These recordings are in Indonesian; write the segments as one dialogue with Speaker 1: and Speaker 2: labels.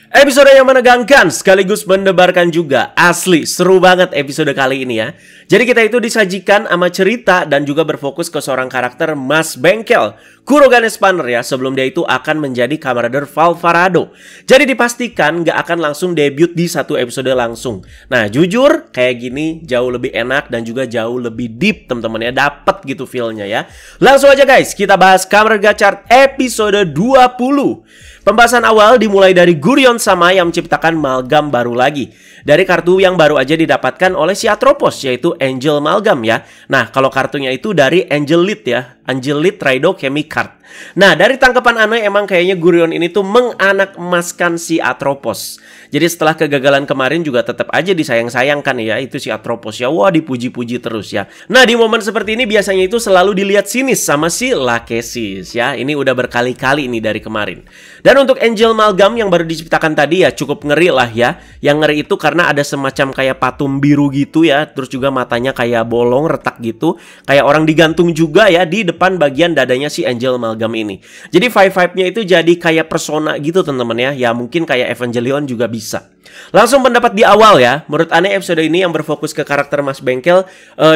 Speaker 1: Episode yang menegangkan sekaligus mendebarkan juga. Asli, seru banget episode kali ini ya. Jadi kita itu disajikan sama cerita dan juga berfokus ke seorang karakter Mas Bengkel, Kurogane Spanner ya, sebelum dia itu akan menjadi Kamen Rider Valvarado. Jadi dipastikan gak akan langsung debut di satu episode langsung. Nah jujur kayak gini jauh lebih enak dan juga jauh lebih deep teman-teman ya. Dapet gitu feel-nya ya. Langsung aja guys, kita bahas Kamen Rider Gachard episode 20. Pembahasan awal dimulai dari Gurion sama yang menciptakan Malgam baru lagi. Dari kartu yang baru aja didapatkan oleh si Atropos, yaitu Angel Malgam ya. Nah, kalau kartunya itu dari Angel Lead ya. Angel Lead Raido Chemi Card. Nah, dari tangkapan Ana emang kayaknya Gurion ini tuh menganak emaskan si Atropos. Jadi setelah kegagalan kemarin juga tetap aja disayang-sayangkan ya. Itu si Atropos ya. Wah, dipuji-puji terus ya. Nah, di momen seperti ini biasanya itu selalu dilihat sinis sama si Lachesis ya. Ini udah berkali-kali ini dari kemarin. Dan untuk Angel Malgam yang baru diciptakan tadi ya cukup ngeri lah ya. Yang ngeri itu karena ada semacam kayak patung biru gitu ya. Terus juga matanya kayak bolong, retak gitu. Kayak orang digantung juga ya di depan bagian dadanya si Angel Malgam ini. Jadi vibe-nya itu jadi kayak persona gitu teman-teman ya. Ya mungkin kayak Evangelion juga bisa. Langsung pendapat di awal ya. Menurut aneh episode ini yang berfokus ke karakter Mas Bengkel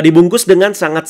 Speaker 1: dibungkus dengan sangat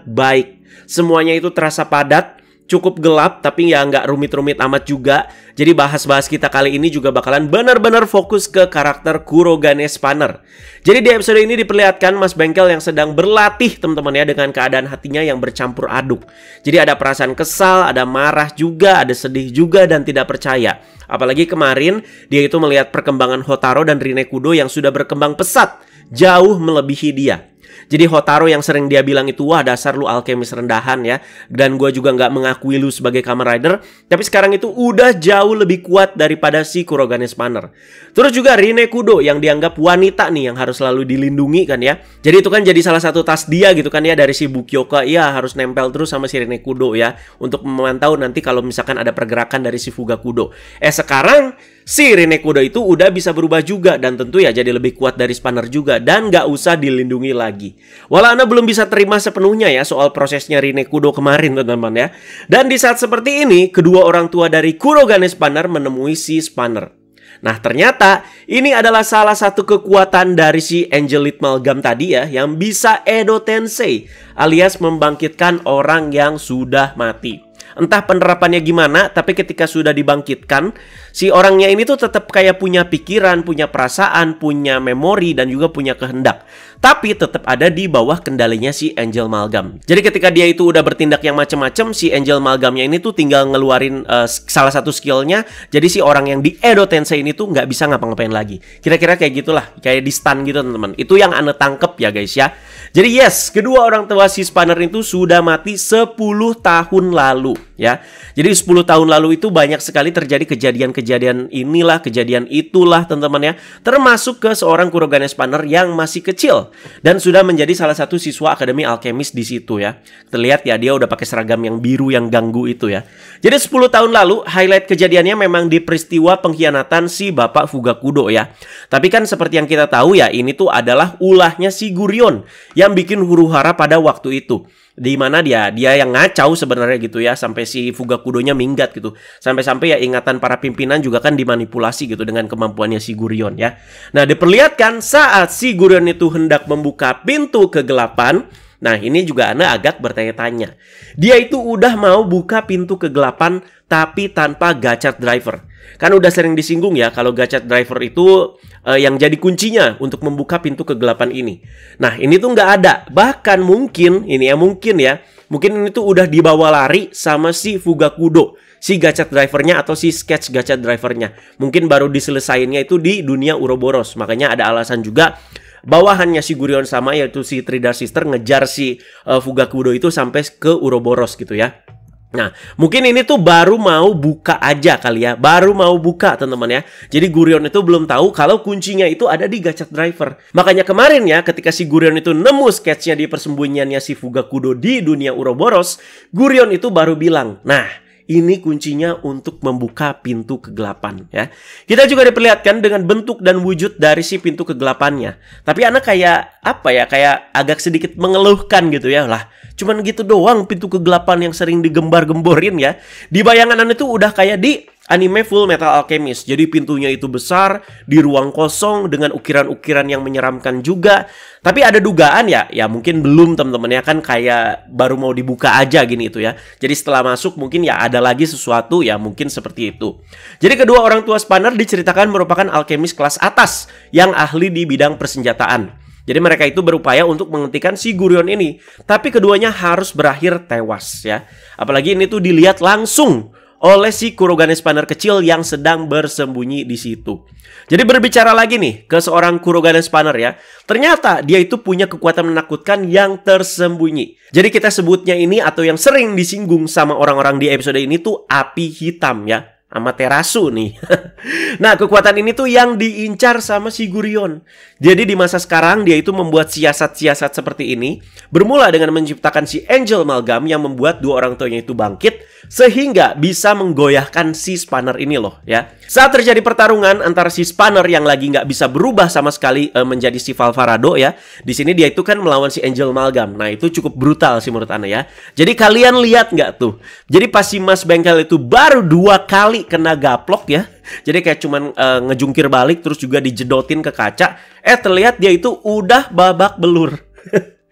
Speaker 1: baik. Semuanya itu terasa padat. Cukup gelap tapi ya nggak rumit-rumit amat juga. Jadi bahas-bahas kita kali ini juga bakalan benar-benar fokus ke karakter Kurogane Spanner. Jadi di episode ini diperlihatkan Mas Bengkel yang sedang berlatih teman-teman ya, dengan keadaan hatinya yang bercampur aduk. Jadi ada perasaan kesal, ada marah juga, ada sedih juga dan tidak percaya. Apalagi kemarin dia itu melihat perkembangan Hotaro dan Rinekudo yang sudah berkembang pesat, jauh melebihi dia. Jadi Hotaro yang sering dia bilang itu, wah dasar lu alkemis rendahan ya, dan gue juga nggak mengakui lu sebagai Kamen Rider. Tapi sekarang itu udah jauh lebih kuat daripada si Kurogane Spanner. Terus juga Rinekudo yang dianggap wanita nih yang harus selalu dilindungi kan ya. Jadi itu kan jadi salah satu tas dia gitu kan ya, dari si Bukyoka. Iya harus nempel terus sama si Rinekudo ya, untuk memantau nanti kalau misalkan ada pergerakan dari si Fugakudo. Sekarang si Rinekudo itu udah bisa berubah juga dan tentu ya jadi lebih kuat dari Spanner juga dan nggak usah dilindungi lagi. Walau Ana belum bisa terima sepenuhnya ya soal prosesnya Rinekudo kemarin teman-teman ya. Dan di saat seperti ini kedua orang tua dari Kurogane Spanner menemui si Spanner. Nah ternyata ini adalah salah satu kekuatan dari si Angel Lead Malgam tadi ya, yang bisa Edo Tensei alias membangkitkan orang yang sudah mati. Entah penerapannya gimana, tapi ketika sudah dibangkitkan, si orangnya ini tuh tetap kayak punya pikiran, punya perasaan, punya memori, dan juga punya kehendak. Tapi tetap ada di bawah kendalinya si Angel Malgam. Jadi ketika dia itu udah bertindak yang macam-macam, si Angel Malgamnya ini tuh tinggal ngeluarin salah satu skillnya. Jadi si orang yang di Edo Tensei ini tuh nggak bisa ngapa-ngapain lagi. Kira-kira kayak gitulah, kayak di stun gitu teman-teman. Itu yang Anda tangkep ya guys ya. Jadi yes, kedua orang tua si Spanner itu sudah mati 10 tahun lalu ya. Jadi 10 tahun lalu itu banyak sekali terjadi kejadian-kejadian inilah, kejadian itulah teman-teman ya. Termasuk ke seorang Kurogane Spanner yang masih kecil dan sudah menjadi salah satu siswa Akademi Alkemis di situ ya. Terlihat ya dia udah pakai seragam yang biru yang ganggu itu ya. Jadi 10 tahun lalu highlight kejadiannya memang di peristiwa pengkhianatan si Bapak Fugakudo ya. Tapi kan seperti yang kita tahu ya, ini tuh adalah ulahnya si Gurion yang bikin huru-hara pada waktu itu. Di mana dia yang ngacau sebenarnya gitu ya, sampai si Fugakudonya minggat gitu. Sampai-sampai ya ingatan para pimpinan juga kan dimanipulasi gitu dengan kemampuannya si Gurion ya. Nah, diperlihatkan saat si Gurion itu hendak membuka pintu kegelapan. Nah, ini juga Anda agak bertanya-tanya. Dia itu udah mau buka pintu kegelapan tapi tanpa Gachard Driver. Kan udah sering disinggung ya kalau Gachard Driver itu yang jadi kuncinya untuk membuka pintu kegelapan ini. Nah ini tuh nggak ada. Bahkan mungkin ini ini tuh udah dibawa lari sama si Fugakudo, si Gachard Drivernya atau si Sketch Gachard Drivernya. Mungkin baru diselesainnya itu di dunia Uroboros. Makanya ada alasan juga bawahannya si Gurion sama yaitu si Tridar Sister ngejar si Fugakudo itu sampai ke Uroboros gitu ya. Nah, mungkin ini tuh baru mau buka aja kali ya. Baru mau buka teman-teman ya. Jadi Gurion itu belum tahu kalau kuncinya itu ada di Gachard Driver. Makanya kemarin ya ketika si Gurion itu nemu sketsnya di persembunyiannya si Fugakudo di dunia Uroboros, Gurion itu baru bilang, nah ini kuncinya untuk membuka pintu kegelapan ya. Kita juga diperlihatkan dengan bentuk dan wujud dari si pintu kegelapannya. Tapi anak kayak apa ya, kayak agak sedikit mengeluhkan gitu ya. Lah, cuman gitu doang pintu kegelapan yang sering digembar-gemborin ya. Di bayangan anak itu udah kayak di anime Full Metal Alchemist. Jadi pintunya itu besar, di ruang kosong dengan ukiran-ukiran yang menyeramkan juga. Tapi ada dugaan ya mungkin belum teman-teman ya, kan kayak baru mau dibuka aja gini itu ya. Jadi setelah masuk mungkin ya ada lagi sesuatu ya, mungkin seperti itu. Jadi kedua orang tua Spanner diceritakan merupakan alkemis kelas atas yang ahli di bidang persenjataan. Jadi mereka itu berupaya untuk menghentikan si Gurion ini. Tapi keduanya harus berakhir tewas ya. Apalagi ini tuh dilihat langsung oleh si Kurogane Spanner kecil yang sedang bersembunyi di situ. Jadi berbicara lagi nih ke seorang Kurogane Spanner ya. Ternyata dia itu punya kekuatan menakutkan yang tersembunyi. Jadi kita sebutnya ini atau yang sering disinggung sama orang-orang di episode ini tuh api hitam ya. Amaterasu nih. Nah, kekuatan ini tuh yang diincar sama si Gurion. Jadi di masa sekarang dia itu membuat siasat-siasat seperti ini. Bermula dengan menciptakan si Angel Amalgam yang membuat dua orang tuanya itu bangkit sehingga bisa menggoyahkan si Spanner ini loh ya. Saat terjadi pertarungan antara si Spanner yang lagi nggak bisa berubah sama sekali menjadi si Valvarado ya. Di sini dia itu kan melawan si Angel Amalgam. Nah, itu cukup brutal sih menurut Ana ya. Jadi kalian lihat nggak tuh? Jadi pas si Mas Bengkel itu baru 2 kali kena gaplok ya. Jadi kayak cuman ngejungkir balik terus juga dijedotin ke kaca. Terlihat dia itu udah babak belur.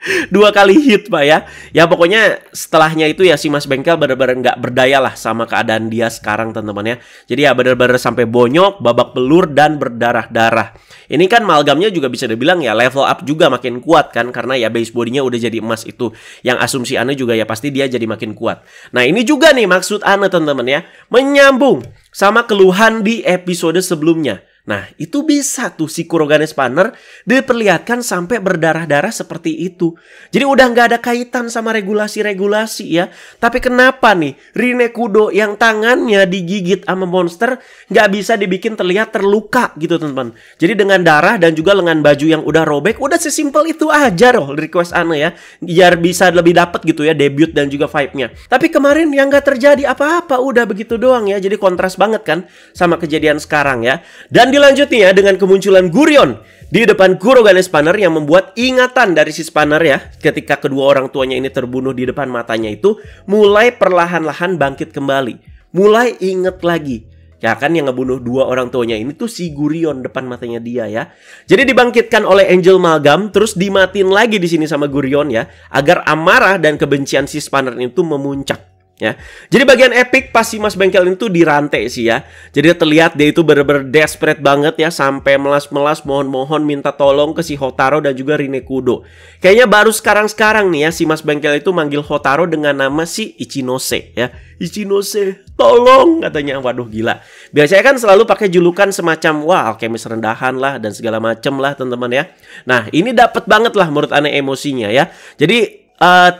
Speaker 1: 2 kali hit Pak ya. Ya pokoknya setelahnya itu ya si Mas Bengkel benar-benar nggak berdaya lah sama keadaan dia sekarang teman-teman ya. Jadi ya benar-benar sampai bonyok, babak belur dan berdarah-darah. Ini kan Malgamnya juga bisa dibilang ya level up juga makin kuat kan. Karena ya base bodinya udah jadi emas itu. Yang asumsi Ana juga ya pasti dia jadi makin kuat. Nah ini juga nih maksud Ana teman-teman ya. Menyambung sama keluhan di episode sebelumnya. Nah, itu bisa tuh si Kurogane Spanner diperlihatkan sampai berdarah-darah seperti itu. Jadi udah nggak ada kaitan sama regulasi-regulasi ya. Tapi kenapa nih Rinekudo yang tangannya digigit sama monster nggak bisa dibikin terlihat terluka gitu teman-teman. Jadi dengan darah dan juga lengan baju yang udah robek, udah sesimpel itu aja loh request Ana ya. Biar bisa lebih dapet gitu ya debut dan juga vibe-nya. Tapi kemarin yang nggak terjadi apa-apa, udah begitu doang ya. Jadi kontras banget kan sama kejadian sekarang ya. Dan dilanjutnya dengan kemunculan Gurion di depan Kurogane Spanner yang membuat ingatan dari si Spanner ya ketika kedua orang tuanya ini terbunuh di depan matanya itu mulai perlahan-lahan bangkit kembali. Mulai inget lagi. Ya kan yang ngebunuh 2 orang tuanya ini tuh si Gurion depan matanya dia ya. Jadi dibangkitkan oleh Angel Amalgam terus dimatiin lagi di sini sama Gurion ya agar amarah dan kebencian si Spanner itu memuncak. Ya, jadi bagian epic pas si Mas Bengkel itu dirantai sih ya. Jadi terlihat dia itu bener-bener desperate banget ya. Sampai melas-melas mohon-mohon minta tolong ke si Hotaro dan juga Rinekudo. Kayaknya baru sekarang-sekarang nih ya si Mas Bengkel itu manggil Hotaro dengan nama si Ichinose ya. Ichinose, tolong katanya. Waduh gila. Biasanya kan selalu pakai julukan semacam wah alkemis rendahan lah dan segala macem lah teman-teman ya. Nah ini dapat banget lah menurut Ana emosinya ya. Jadi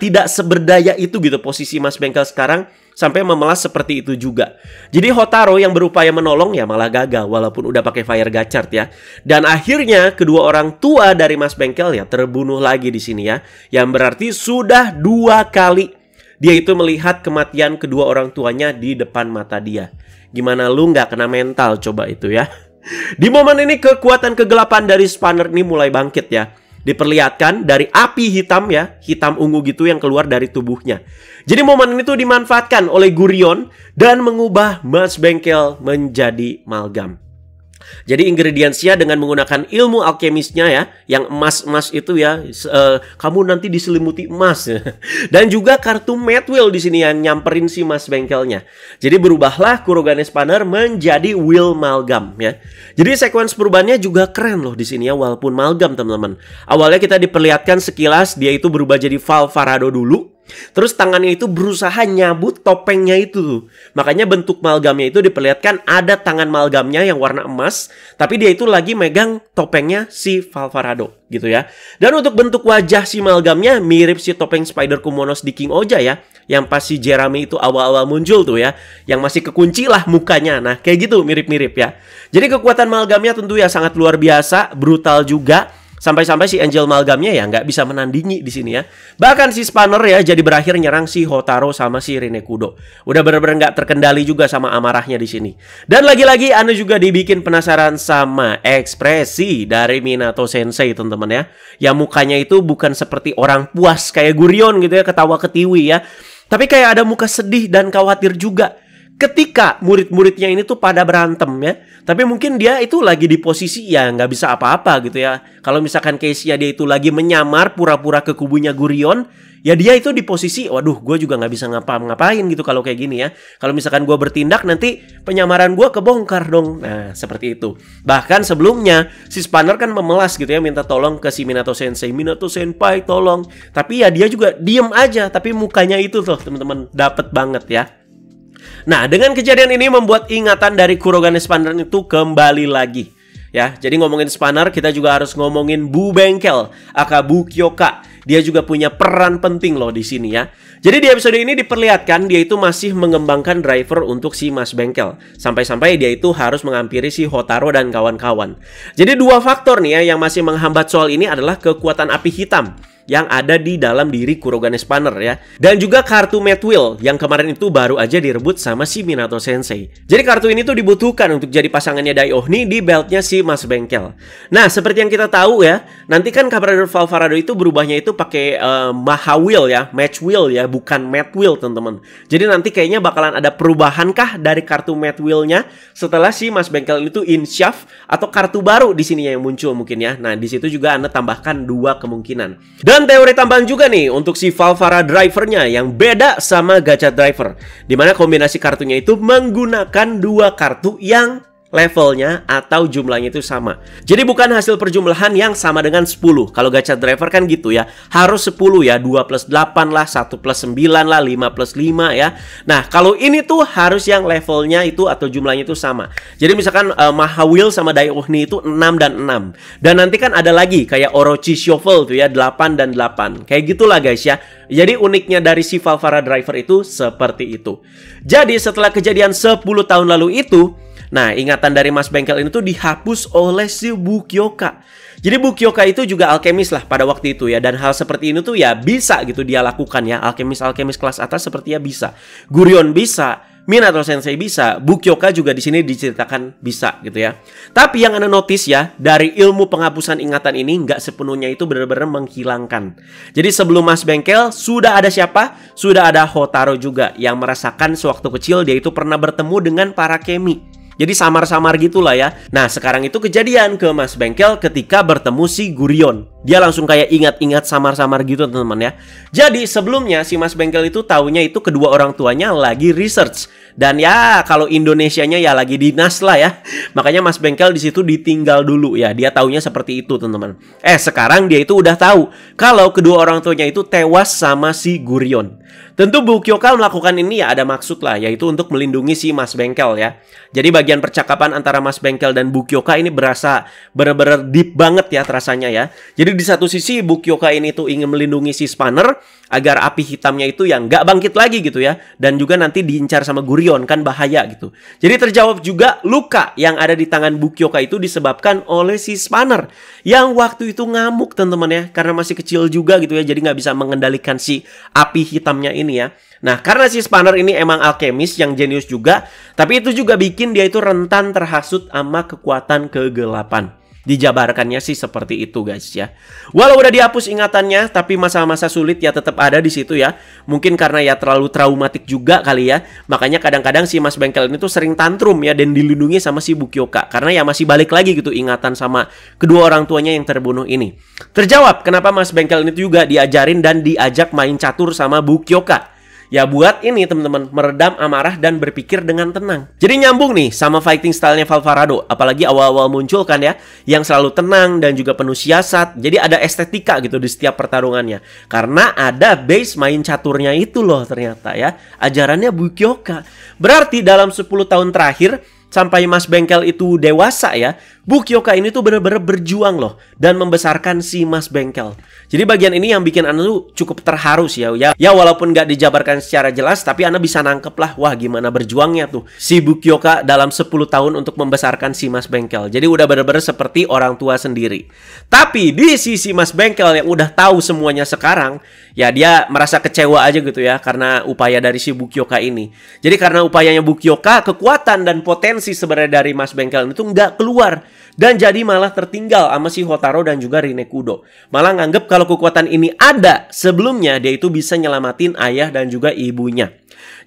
Speaker 1: tidak seberdaya itu gitu posisi Mas Bengkel sekarang sampai memelas seperti itu juga. Jadi Hotaro yang berupaya menolong ya malah gagal walaupun udah pakai fire gachard ya. Dan akhirnya kedua orang tua dari Mas Bengkel ya terbunuh lagi di sini ya. Yang berarti sudah 2 kali dia itu melihat kematian kedua orang tuanya di depan mata dia. Gimana lu nggak kena mental coba itu ya. Di momen ini kekuatan kegelapan dari Spanner ini mulai bangkit ya. Diperlihatkan dari api hitam ya, hitam ungu gitu yang keluar dari tubuhnya. Jadi momen ini tuh dimanfaatkan oleh Gurion dan mengubah Mas Bengkel menjadi Malgam. Jadi ingredientsnya dengan menggunakan ilmu alkemisnya ya, yang emas-emas itu ya, kamu nanti diselimuti emas. Dan juga kartu Madwill di sini yang nyamperin si Mas Bengkelnya. Jadi berubahlah Kurogane Spanner menjadi Will Malgam ya. Jadi sekuens perubahannya juga keren loh di sini ya, walaupun Malgam teman-teman. Awalnya kita diperlihatkan sekilas dia itu berubah jadi Valvarado dulu. Terus tangannya itu berusaha nyabut topengnya itu tuh. Makanya bentuk Malgamnya itu diperlihatkan ada tangan Malgamnya yang warna emas, tapi dia itu lagi megang topengnya si Valvarado gitu ya. Dan untuk bentuk wajah si Malgamnya mirip si topeng Spider Kumonos di King Oja ya. Yang pas si Jeremy itu awal-awal muncul tuh ya. Yang masih kekunci lah mukanya. Nah kayak gitu mirip-mirip ya. Jadi kekuatan Malgamnya tentu ya sangat luar biasa, brutal juga. Sampai-sampai si Angel Amalgamnya ya nggak bisa menandingi di sini ya. Bahkan si Spanner ya jadi berakhir nyerang si Hotaro sama si Rinekudo. Udah bener-bener nggak terkendali juga sama amarahnya di sini. Dan lagi-lagi Anda juga dibikin penasaran sama ekspresi dari Minato Sensei teman-teman ya. Yang mukanya itu bukan seperti orang puas kayak Gurion gitu ya, ketawa ketiwi ya. Tapi kayak ada muka sedih dan khawatir juga. ketika murid-muridnya ini tuh pada berantem ya. Tapi mungkin dia itu lagi di posisi ya nggak bisa apa-apa gitu ya. Kalau misalkan case-nya dia itu lagi menyamar pura-pura ke kubunya Gurion, ya dia itu di posisi, waduh gue juga nggak bisa ngapa-ngapain gitu kalau kayak gini ya. Kalau misalkan gue bertindak nanti penyamaran gue kebongkar dong. Nah seperti itu. Bahkan sebelumnya si Spanner kan memelas gitu ya, minta tolong ke si Minato Sensei. Minato Senpai tolong. Tapi ya dia juga diem aja. Tapi mukanya itu tuh teman-teman dapet banget ya. Nah, dengan kejadian ini membuat ingatan dari Kurogane Spanner itu kembali lagi. Ya, jadi ngomongin Spanner, kita juga harus ngomongin Bu Bengkel, aka Bu Kyoka. Dia juga punya peran penting loh di sini ya. Jadi di episode ini diperlihatkan dia itu masih mengembangkan driver untuk si Mas Bengkel. Sampai-sampai dia itu harus menghampiri si Hotaro dan kawan-kawan. Jadi dua faktor nih ya yang masih menghambat soal ini adalah kekuatan api hitam yang ada di dalam diri Kurogane Spanner ya. Dan juga kartu Mad Wheel yang kemarin itu baru aja direbut sama si Minato Sensei. Jadi kartu ini tuh dibutuhkan untuk jadi pasangannya Daiyohni di beltnya si Mas Bengkel. Nah, seperti yang kita tahu ya, nanti kan Kamen Rider Valvarado itu berubahnya itu pakai Maha Wheel ya, Match Wheel ya, bukan Mad Wheel teman-teman. Jadi nanti kayaknya bakalan ada perubahan kah dari kartu Mad Wheel-nya setelah si Mas Bengkel itu inshaft atau kartu baru di sininya yang muncul mungkin ya. Nah, di situ juga Anda tambahkan dua kemungkinan. Dan teori tambahan juga nih untuk si Valvara drivernya yang beda sama Gacha driver, dimana kombinasi kartunya itu menggunakan dua kartu yang levelnya atau jumlahnya itu sama. Jadi bukan hasil perjumlahan yang sama dengan 10. Kalau Gacha driver kan gitu ya, harus 10 ya, 2 plus 8 lah, 1 plus 9 lah, 5 plus 5 ya. Nah kalau ini tuh harus yang levelnya itu atau jumlahnya itu sama. Jadi misalkan Maha Wheel sama Daiyohni itu 6 dan 6. Dan nanti kan ada lagi kayak Orochi Shuffle tuh ya, 8 dan 8. Kayak gitulah guys ya. Jadi uniknya dari si Valvara driver itu seperti itu. Jadi setelah kejadian 10 tahun lalu itu, nah, ingatan dari Mas Bengkel ini tuh dihapus oleh si Bu Kyoka. Jadi Bu Kyoka itu juga alkemis lah pada waktu itu ya. Dan hal seperti ini tuh ya bisa gitu dia lakukan ya. Alkemis-alkemis kelas atas sepertinya bisa. Gurion bisa, Minato Sensei bisa, Bu Kyoka juga di sini diceritakan bisa gitu ya. Tapi yang Anda notice ya, dari ilmu penghapusan ingatan ini nggak sepenuhnya itu benar-benar menghilangkan. Jadi sebelum Mas Bengkel sudah ada siapa? Sudah ada Hotaro juga yang merasakan sewaktu kecil dia itu pernah bertemu dengan para kemi. Jadi samar-samar gitulah ya. Nah sekarang itu kejadian ke Mas Bengkel ketika bertemu si Gurion. Dia langsung kayak ingat-ingat samar-samar gitu teman-teman ya. Jadi sebelumnya si Mas Bengkel itu taunya itu kedua orang tuanya lagi research. Dan ya kalau Indonesianya ya lagi dinas lah ya. Makanya Mas Bengkel di situ ditinggal dulu ya. Dia taunya seperti itu teman-teman. Sekarang dia itu udah tahu kalau kedua orang tuanya itu tewas sama si Gurion. Tentu Bu Kyoka melakukan ini ya ada maksud lah, yaitu untuk melindungi si Mas Bengkel ya. Jadi bagian percakapan antara Mas Bengkel dan Bu Kyoka ini berasa bener-bener deep banget ya terasanya ya. Jadi di satu sisi Bu Kyoka ini tuh ingin melindungi si Spanner agar api hitamnya itu yang nggak bangkit lagi gitu ya. Dan juga nanti diincar sama Gurion kan bahaya gitu. Jadi terjawab juga luka yang ada di tangan Bu Kyoka itu disebabkan oleh si Spanner yang waktu itu ngamuk teman-teman ya. Karena masih kecil juga gitu ya, jadi nggak bisa mengendalikan si api hitamnya ini ya. Nah karena si Spanner ini emang alkemis yang jenius juga, tapi itu juga bikin dia itu rentan terhasut sama kekuatan kegelapan. Dijabarkannya sih seperti itu guys ya. Walau udah dihapus ingatannya, tapi masa-masa sulit ya tetap ada di situ ya. Mungkin karena ya terlalu traumatik juga kali ya. Makanya kadang-kadang si Mas Bengkel ini tuh sering tantrum ya, dan dilindungi sama si Bu Kyoka. Karena ya masih balik lagi gitu ingatan sama kedua orang tuanya yang terbunuh ini. Terjawab kenapa Mas Bengkel ini juga diajarin dan diajak main catur sama Bu Kyoka. Ya buat ini teman-teman, meredam amarah dan berpikir dengan tenang. Jadi nyambung nih sama fighting stylenya Valvarado. Apalagi awal-awal muncul kan ya, yang selalu tenang dan juga penuh siasat. Jadi ada estetika gitu di setiap pertarungannya. Karena ada base main caturnya itu loh ternyata ya. Ajarannya Bu Kyoka. Berarti dalam 10 tahun terakhir sampai Mas Bengkel itu dewasa ya, Bu Kyoka ini tuh bener-bener berjuang loh dan membesarkan si Mas Bengkel. Jadi bagian ini yang bikin Anda tuh cukup terharu sih ya. Ya walaupun nggak dijabarkan secara jelas, tapi Anda bisa nangkep lah, wah gimana berjuangnya tuh si Bu Kyoka dalam 10 tahun untuk membesarkan si Mas Bengkel. Jadi udah bener-bener seperti orang tua sendiri. Tapi di sisi Mas Bengkel yang udah tahu semuanya sekarang, ya dia merasa kecewa aja gitu ya karena upaya dari si Bu Kyoka ini. Jadi karena upayanya Bu Kyoka, kekuatan dan potensi sebenarnya dari Mas Bengkel itu nggak keluar. dan jadi malah tertinggal sama si Hotaru dan juga Rinekudo. Malah nganggep kalau kekuatan ini ada sebelumnya dia itu bisa nyelamatin ayah dan juga ibunya.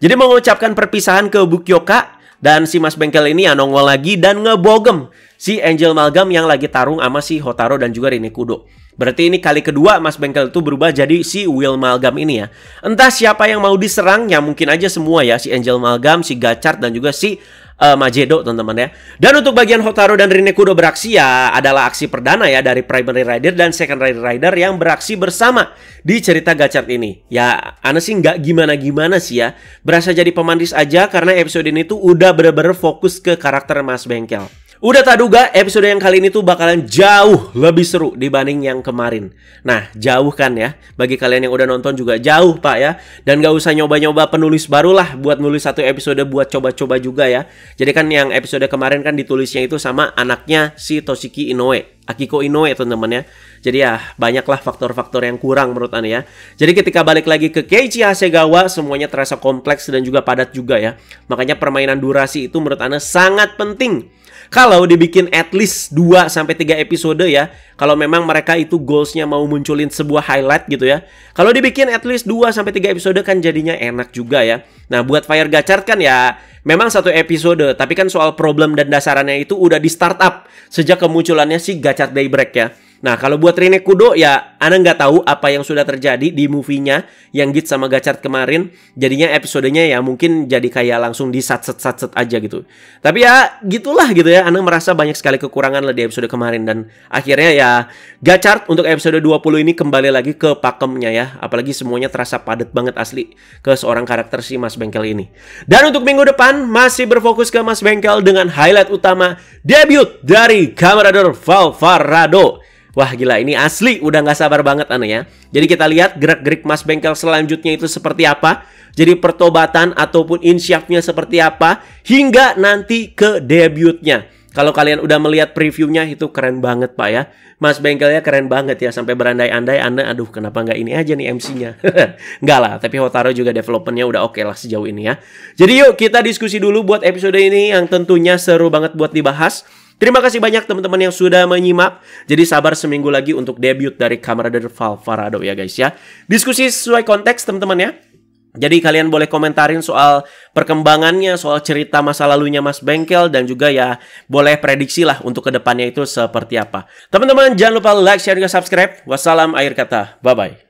Speaker 1: Jadi mengucapkan perpisahan ke Bukyoka, dan si Mas Bengkel ini ya nongol lagi dan ngebogem si Angel Amalgam yang lagi tarung sama si Hotaru dan juga Rinekudo. Berarti ini kali kedua Mas Bengkel itu berubah jadi si Will Amalgam ini ya. Entah siapa yang mau diserang, ya mungkin aja semua ya. Si Angel Amalgam, si Gachard, dan juga si Magedo teman-teman ya. Dan untuk bagian Hotaru dan Rinekudo beraksi ya adalah aksi perdana ya dari Primary Rider dan Secondary Rider yang beraksi bersama di cerita Gachard ini. Ya aneh sih nggak gimana-gimana sih ya. Berasa jadi pemanis aja karena episode ini tuh udah bener-bener fokus ke karakter Mas Bengkel. Udah tak duga episode yang kali ini tuh bakalan jauh lebih seru dibanding yang kemarin. Nah jauh kan ya. Bagi kalian yang udah nonton juga jauh pak ya. Dan gak usah nyoba-nyoba penulis baru lah buat nulis satu episode buat coba-coba juga ya. Jadi kan yang episode kemarin kan ditulisnya itu sama anaknya si Toshiki Inoue, Akiko Inoue teman-teman ya. Jadi ya banyaklah faktor-faktor yang kurang menurut Anda ya. Jadi ketika balik lagi ke Keiichi Hasegawa semuanya terasa kompleks dan juga padat juga ya. Makanya permainan durasi itu menurut Anda sangat penting. Kalau dibikin at least 2-3 episode ya. Kalau memang mereka itu goalsnya mau munculin sebuah highlight gitu ya. Kalau dibikin at least 2-3 episode kan jadinya enak juga ya. Nah buat Fire Gachard kan ya memang satu episode. Tapi kan soal problem dan dasarannya itu udah di startup sejak kemunculannya si Gachard Daybreak ya. Nah kalau buat Rinekudo ya Anda nggak tahu apa yang sudah terjadi di movie-nya yang Git sama Gachard kemarin. Jadinya episodenya ya mungkin jadi kayak langsung di satset aja gitu. Tapi ya gitulah gitu ya. Anda merasa banyak sekali kekurangan lah di episode kemarin. Dan akhirnya ya Gachard untuk episode 20 ini kembali lagi ke pakemnya ya. Apalagi semuanya terasa padat banget asli ke seorang karakter si Mas Bengkel ini. Dan untuk minggu depan masih berfokus ke Mas Bengkel dengan highlight utama debut dari Camarader Valvarado. Wah gila ini asli udah gak sabar banget aneh ya. Jadi kita lihat gerak-gerik Mas Bengkel selanjutnya itu seperti apa. Jadi pertobatan ataupun insyafnya seperti apa. Hingga nanti ke debutnya. Kalau kalian udah melihat previewnya itu keren banget pak ya. Mas Bengkelnya keren banget ya. Sampai berandai-andai Anda aduh kenapa gak ini aja nih MC-nya. Enggak lah tapi Hotaru juga developmentnya udah oke lah sejauh ini ya. Jadi yuk kita diskusi dulu buat episode ini yang tentunya seru banget buat dibahas. Terima kasih banyak teman-teman yang sudah menyimak. Jadi sabar seminggu lagi untuk debut dari Camarader Valvarado ya guys ya. Diskusi sesuai konteks teman-teman ya. Jadi kalian boleh komentarin soal perkembangannya, soal cerita masa lalunya Mas Bengkel. Dan juga ya boleh prediksi lah untuk kedepannya itu seperti apa. Teman-teman jangan lupa like, share, dan subscribe. Wassalam akhir kata. Bye-bye.